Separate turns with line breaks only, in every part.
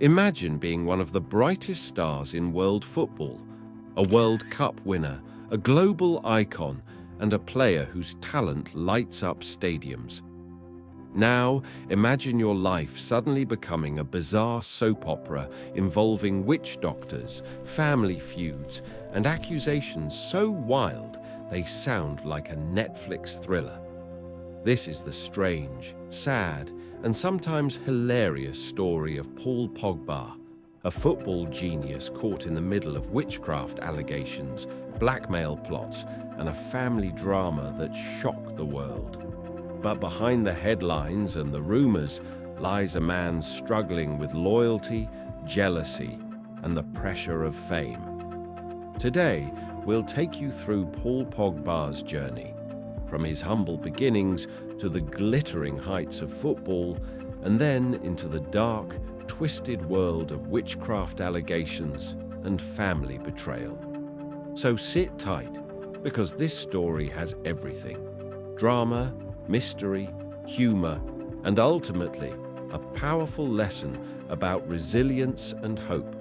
Imagine being one of the brightest stars in world football, a World Cup winner, a global icon, and a player whose talent lights up stadiums. Now, imagine your life suddenly becoming a bizarre soap opera involving witch doctors, family feuds, and accusations so wild they sound like a Netflix thriller. This is the strange, sad, and sometimes hilarious story of Paul Pogba, a football genius caught in the middle of witchcraft allegations, blackmail plots, and a family drama that shocked the world. But behind the headlines and the rumors lies a man struggling with loyalty, jealousy, and the pressure of fame. Today, we'll take you through Paul Pogba's journey, from his humble beginnings to the glittering heights of football, and then into the dark, twisted world of witchcraft allegations and family betrayal. So sit tight, because this story has everything: drama, mystery, humor, and ultimately, a powerful lesson about resilience and hope.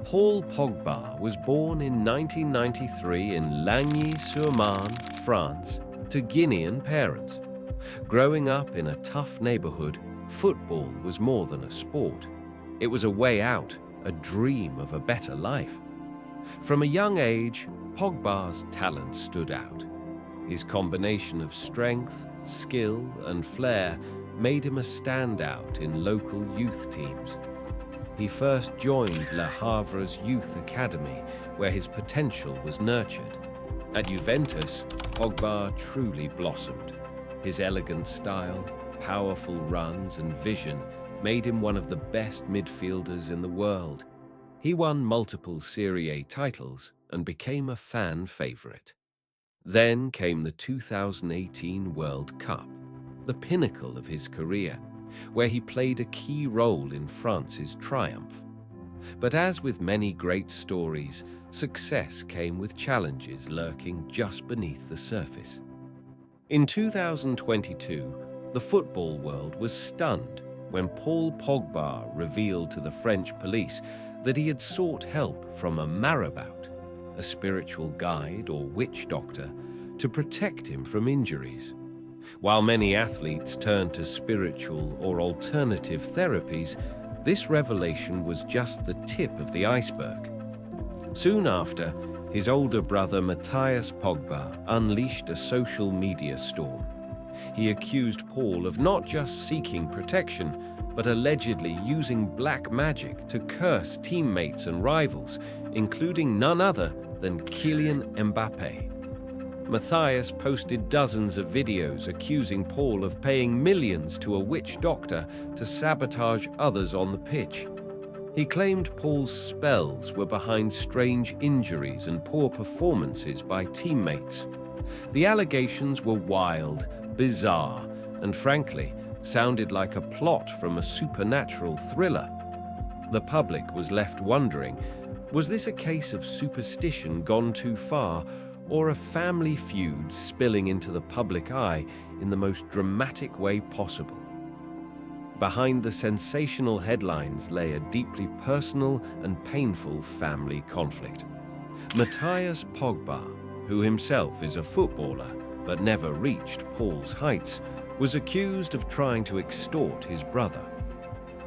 Paul Pogba was born in 1993 in Lagny-sur-Marne, France, to Guinean parents. Growing up in a tough neighborhood, football was more than a sport. It was a way out, a dream of a better life. From a young age, Pogba's talent stood out. His combination of strength, skill, and flair made him a standout in local youth teams. He first joined Le Havre's youth academy, where his potential was nurtured. At Juventus, Pogba truly blossomed. His elegant style, powerful runs, and vision made him one of the best midfielders in the world. He won multiple SerieA titles and became a fan favorite. Then came the 2018 World Cup, the pinnacle of his career, where he played a key role in France's triumph. But as with many great stories, success came with challenges lurking just beneath the surface. In 2022, the football world was stunned when Paul Pogba revealed to the French police that he had sought help from a marabout, a spiritual guide or witch doctor, to protect him from injuries. While many athletes turn to spiritual or alternative therapies, this revelation was just the tip of the iceberg. Soon after, his older brother Matthias Pogba unleashed a social media storm. He accused Paul of not just seeking protection, but allegedly using black magic to curse teammates and rivals, including none other than Kylian Mbappé. Matthias posted dozens of videos accusing Paul of paying millions to a witch doctor to sabotage others on the pitch. He claimed Paul's spells were behind strange injuries and poor performances by teammates. The allegations were wild, bizarre, and frankly, sounded like a plot from a supernatural thriller. The public was left wondering, was this a case of superstition gone too far, or a family feud spilling into the public eye in the most dramatic way possible? Behind the sensational headlines lay a deeply personal and painful family conflict. Matthias Pogba, who himself is a footballer but never reached Paul's heights, was accused of trying to extort his brother.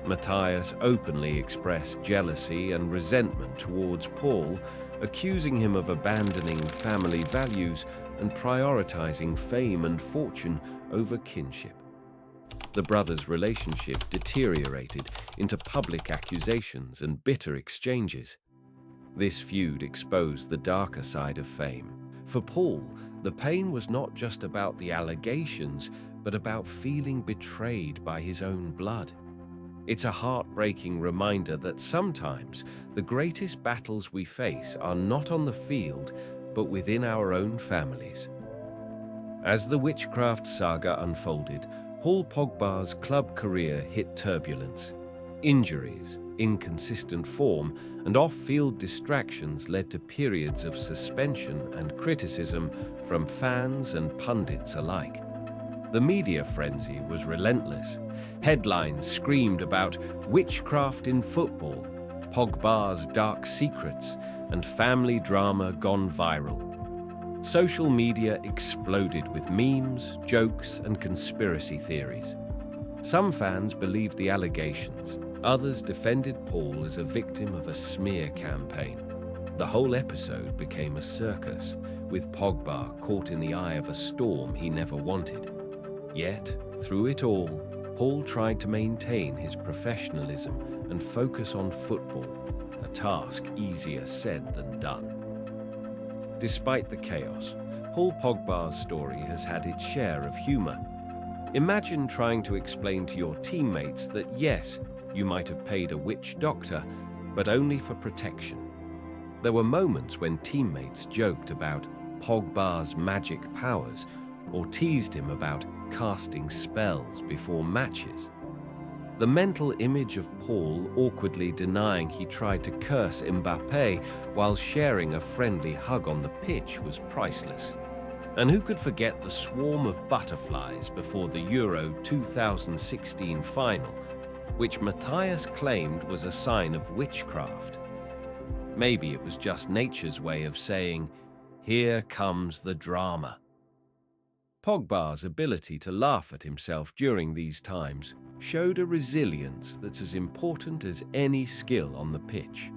Matthias openly expressed jealousy and resentment towards Paul, accusing him of abandoning family values and prioritizing fame and fortune over kinship. The brothers' relationship deteriorated into public accusations and bitter exchanges. This feud exposed the darker side of fame. For Paul, the pain was not just about the allegations, but about feeling betrayed by his own blood. It's a heartbreaking reminder that sometimes the greatest battles we face are not on the field, but within our own families. As the witchcraft saga unfolded, Paul Pogba's club career hit turbulence. Injuries, inconsistent form, and off-field distractions led to periods of suspension and criticism from fans and pundits alike. The media frenzy was relentless. Headlines screamed about witchcraft in football, Pogba's dark secrets, and family drama gone viral. Social media exploded with memes, jokes, and conspiracy theories. Some fans believed the allegations. Others defended Paul as a victim of a smear campaign. The whole episode became a circus, with Pogba caught in the eye of a storm he never wanted. Yet, through it all, Paul tried to maintain his professionalism and focus on football, a task easier said than done. Despite the chaos, Paul Pogba's story has had its share of humor. Imagine trying to explain to your teammates that yes, you might have paid a witch doctor, but only for protection. There were moments when teammates joked about Pogba's magic powers or teased him about casting spells before matches. The mental image of Paul awkwardly denying he tried to curse Mbappé while sharing a friendly hug on the pitch was priceless. And who could forget the swarm of butterflies before the Euro 2016 final, which Matthias claimed was a sign of witchcraft? Maybe it was just nature's way of saying, "Here comes the drama." Pogba's ability to laugh at himself during these times showed a resilience that's as important as any skill on the pitch.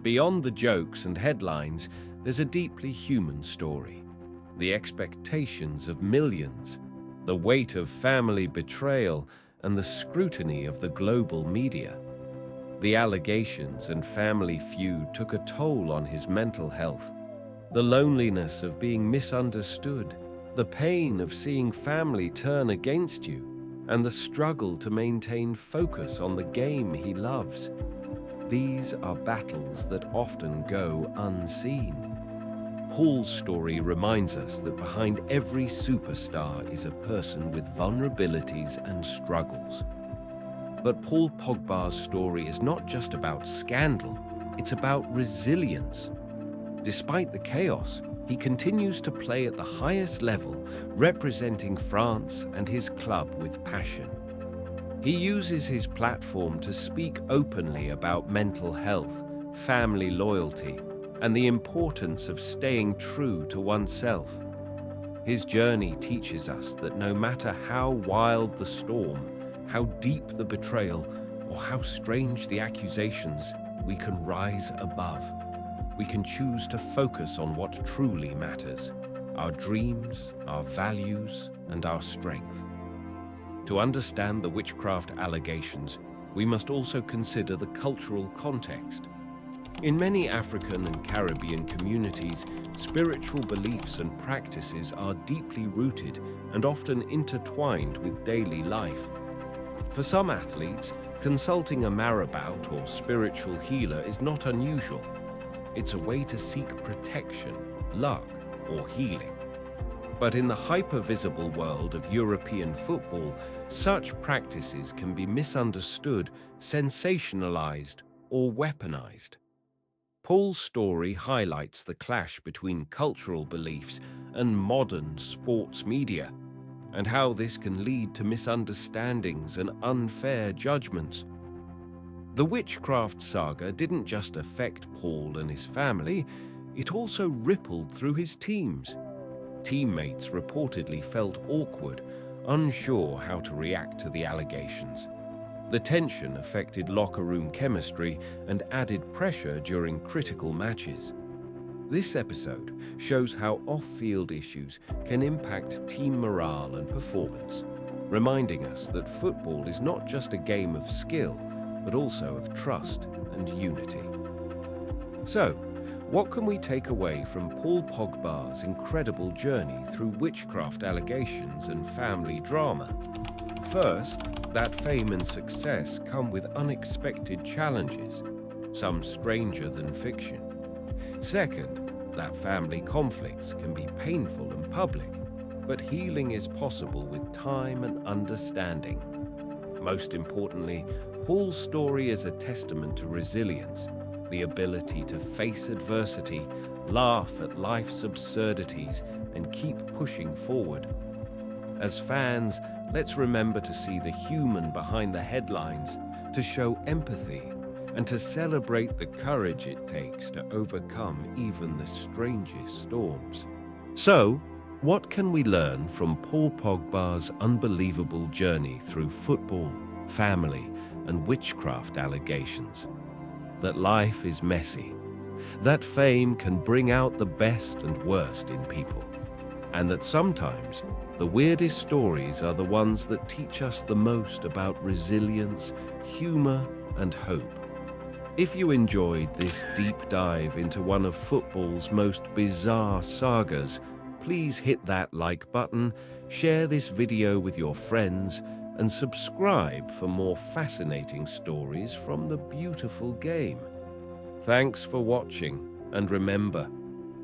Beyond the jokes and headlines, there's a deeply human story. The expectations of millions, the weight of family betrayal, and the scrutiny of the global media. The allegations and family feud took a toll on his mental health. The loneliness of being misunderstood, the pain of seeing family turn against you, and the struggle to maintain focus on the game he loves. These are battles that often go unseen. Paul's story reminds us that behind every superstar is a person with vulnerabilities and struggles. But Paul Pogba's story is not just about scandal, it's about resilience. Despite the chaos, he continues to play at the highest level, representing France and his club with passion. He uses his platform to speak openly about mental health, family loyalty, and the importance of staying true to oneself. His journey teaches us that no matter how wild the storm, how deep the betrayal, or how strange the accusations, we can rise above. We can choose to focus on what truly matters, our dreams, our values, and our strength. To understand the witchcraft allegations, we must also consider the cultural context. In many African and Caribbean communities, spiritual beliefs and practices are deeply rooted and often intertwined with daily life. For some athletes, consulting a marabout or spiritual healer is not unusual. It's a way to seek protection, luck, or healing. But in the hyper-visible world of European football, such practices can be misunderstood, sensationalized, or weaponized. Paul's story highlights the clash between cultural beliefs and modern sports media, and how this can lead to misunderstandings and unfair judgments. The witchcraft saga didn't just affect Paul and his family, it also rippled through his teams. Teammates reportedly felt awkward, unsure how to react to the allegations. The tension affected locker room chemistry and added pressure during critical matches. This episode shows how off-field issues can impact team morale and performance, reminding us that football is not just a game of skill, but also of trust and unity. So, what can we take away from Paul Pogba's incredible journey through witchcraft allegations and family drama? First, that fame and success come with unexpected challenges, some stranger than fiction. Second, that family conflicts can be painful and public, but healing is possible with time and understanding. Most importantly, Paul's story is a testament to resilience, the ability to face adversity, laugh at life's absurdities, and keep pushing forward. As fans, let's remember to see the human behind the headlines, to show empathy, and to celebrate the courage it takes to overcome even the strangest storms. So, what can we learn from Paul Pogba's unbelievable journey through football, family, and witchcraft allegations? That life is messy, that fame can bring out the best and worst in people, and that sometimes the weirdest stories are the ones that teach us the most about resilience, humor, and hope. If you enjoyed this deep dive into one of football's most bizarre sagas, please hit that like button, share this video with your friends, and subscribe for more fascinating stories from the beautiful game. Thanks for watching, and remember,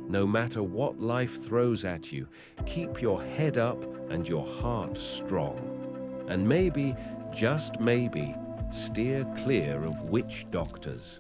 no matter what life throws at you, keep your head up and your heart strong. And maybe, just maybe, steer clear of witch doctors.